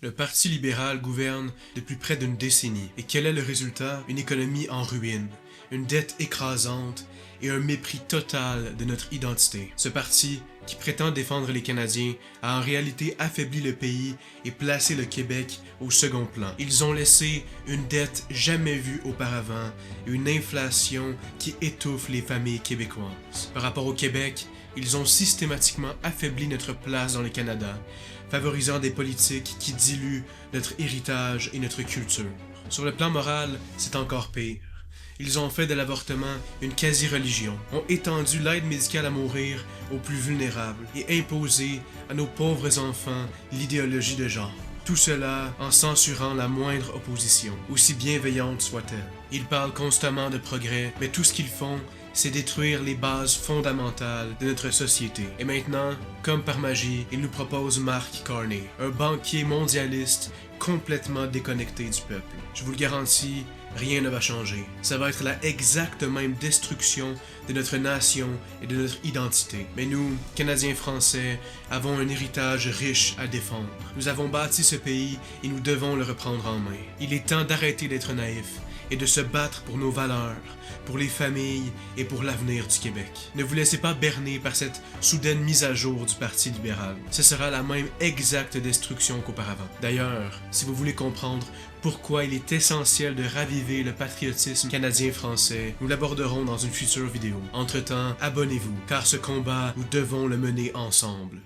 Le Parti libéral gouverne depuis près d'une décennie. Et quel est le résultat? Une économie en ruine, une dette écrasante et un mépris total de notre identité. Ce parti, qui prétend défendre les Canadiens, a en réalité affaibli le pays et placé le Québec au second plan. Ils ont laissé une dette jamais vue auparavant et une inflation qui étouffe les familles québécoises. Par rapport au Québec, ils ont systématiquement affaibli notre place dans le Canada, favorisant des politiques qui diluent notre héritage et notre culture. Sur le plan moral, c'est encore pire. Ils ont fait de l'avortement une quasi-religion, ont étendu l'aide médicale à mourir aux plus vulnérables et imposé à nos pauvres enfants l'idéologie de genre. Tout cela en censurant la moindre opposition, aussi bienveillante soit-elle. Ils parlent constamment de progrès, mais tout ce qu'ils font, c'est détruire les bases fondamentales de notre société. Et maintenant, comme par magie, ils nous proposent Mark Carney, un banquier mondialiste complètement déconnecté du peuple. Je vous le garantis, rien ne va changer. Ça va être la exacte même destruction de notre nation et de notre identité. Mais nous, Canadiens français, avons un héritage riche à défendre. Nous avons bâti ce pays et nous devons le reprendre en main. Il est temps d'arrêter d'être naïfs et de se battre pour nos valeurs, pour les familles et pour l'avenir du Québec. Ne vous laissez pas berner par cette soudaine mise à jour du Parti libéral. Ce sera la même exacte destruction qu'auparavant. D'ailleurs, si vous voulez comprendre pourquoi il est essentiel de raviver le patriotisme canadien-français, nous l'aborderons dans une future vidéo. Entre-temps, abonnez-vous, car ce combat, nous devons le mener ensemble.